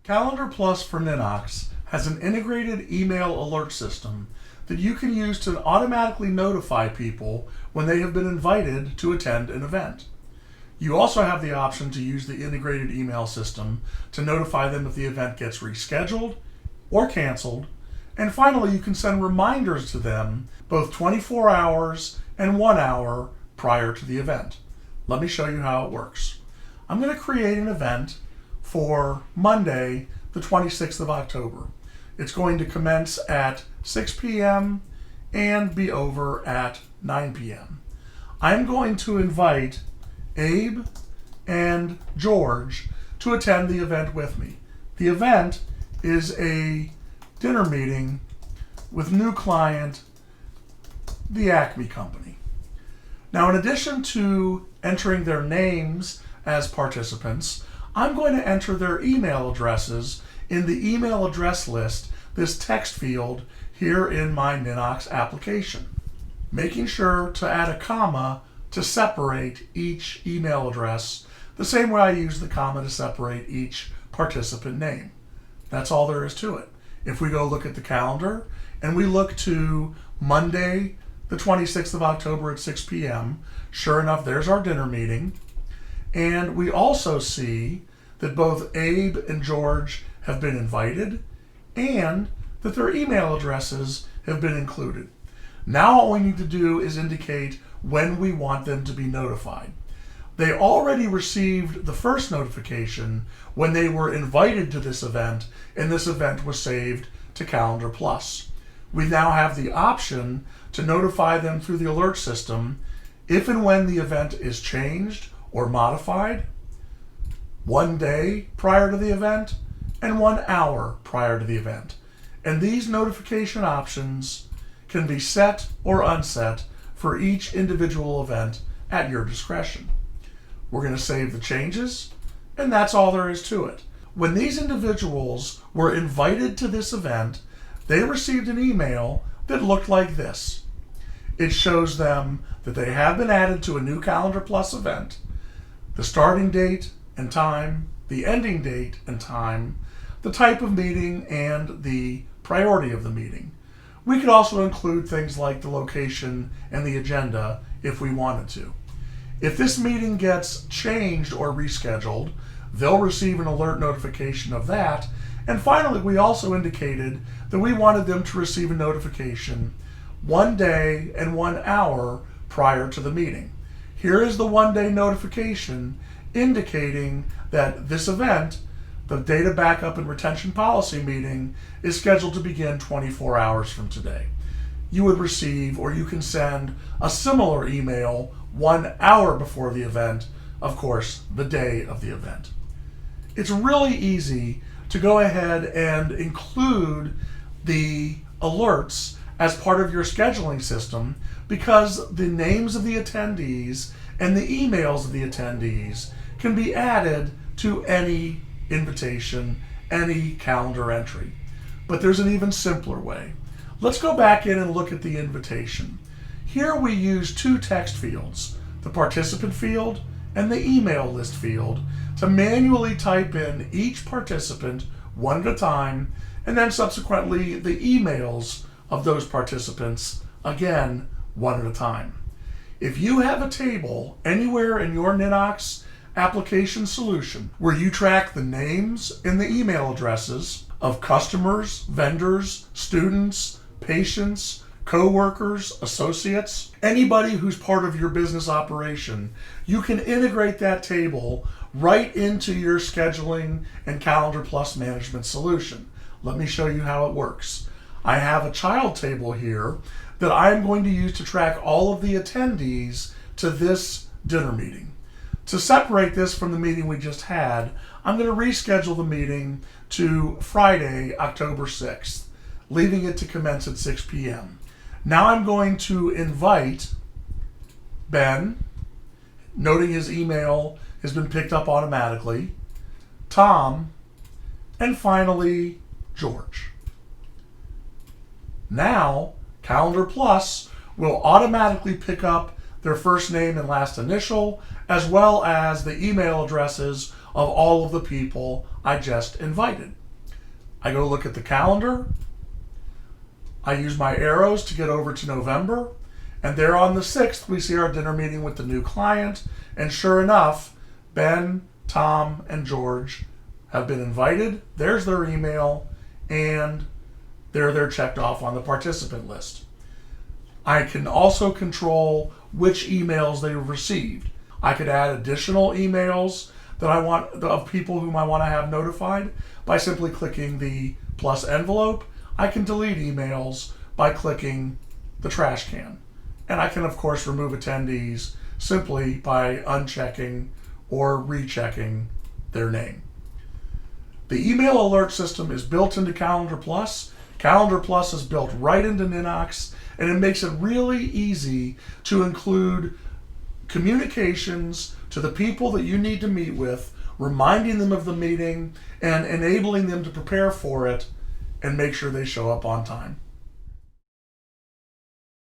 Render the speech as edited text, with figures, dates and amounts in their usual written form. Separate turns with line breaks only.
Calendar Plus for Ninox has an integrated email alert system that you can use to automatically notify people when they have been invited to attend an event. You also have the option to use the integrated email system to notify them if the event gets rescheduled or canceled. And finally, you can send reminders to them both 24 hours and 1 hour prior to the event. Let me show you how it works. I'm going to create an event for Monday, the 26th of October. It's going to commence at 6 p.m. and be over at 9 p.m. I'm going to invite Abe and George to attend the event with me. The event is a dinner meeting with new client, the Acme Company. Now, in addition to entering their names as participants, I'm going to enter their email addresses in the email address list, this text field here in my Ninox application, making sure to add a comma to separate each email address the same way I use the comma to separate each participant name. That's all there is to it. If we go look at the calendar and we look to Monday, the 26th of October at 6 p.m., sure enough, there's our dinner meeting. And we also see that both Abe and George have been invited and that their email addresses have been included. Now all we need to do is indicate when we want them to be notified. They already received the first notification when they were invited to this event, and this event was saved to Calendar Plus. We now have the option to notify them through the alert system if and when the event is changed or modified, 1 day prior to the event and 1 hour prior to the event. And these notification options can be set or unset for each individual event at your discretion. We're going to save the changes, and that's all there is to it. When these individuals were invited to this event, they received an email that looked like this. It shows them that they have been added to a new Calendar Plus event, the starting date and time, the ending date and time, the type of meeting, and the priority of the meeting. We could also include things like the location and the agenda if we wanted to. If this meeting gets changed or rescheduled, they'll receive an alert notification of that. And finally, we also indicated that we wanted them to receive a notification 1 day and 1 hour prior to the meeting. Here is the 1 day notification indicating that this event, the data backup and retention policy meeting, is scheduled to begin 24 hours from today. You would receive, or you can send, a similar email 1 hour before the event, of course, the day of the event. It's really easy to go ahead and include the alerts as part of your scheduling system because the names of the attendees and the emails of the attendees can be added to any invitation, any calendar entry. But there's an even simpler way. Let's go back in and look at the invitation. Here we use 2 text fields, the participant field and the email list field, to manually type in each participant one at a time, and then subsequently the emails of those participants, again, one at a time. If you have a table anywhere in your Ninox application solution where you track the names and the email addresses of customers, vendors, students, patients, co-workers, associates, anybody who's part of your business operation, you can integrate that table right into your scheduling and Calendar Plus management solution. Let me show you how it works. I have a child table here that I'm going to use to track all of the attendees to this dinner meeting. To separate this from the meeting we just had, I'm going to reschedule the meeting to Friday, October 6th, leaving it to commence at 6 p.m. Now I'm going to invite Ben, noting his email has been picked up automatically, Tom, and finally George. Now, Calendar Plus will automatically pick up their first name and last initial, as well as the email addresses of all of the people I just invited. I go look at the calendar. I use my arrows to get over to November. And there on the 6th, we see our dinner meeting with the new client. And sure enough, Ben, Tom, and George have been invited. There's their email, and they're checked off on the participant list. I can also control which emails they've received. I could add additional emails that I want of people whom I want to have notified by simply clicking the plus envelope. I can delete emails by clicking the trash can. And I can, of course, remove attendees simply by unchecking or rechecking their name. The email alert system is built into Calendar Plus. Calendar Plus is built right into Ninox, and it makes it really easy to include communications to the people that you need to meet with, reminding them of the meeting and enabling them to prepare for it and make sure they show up on time.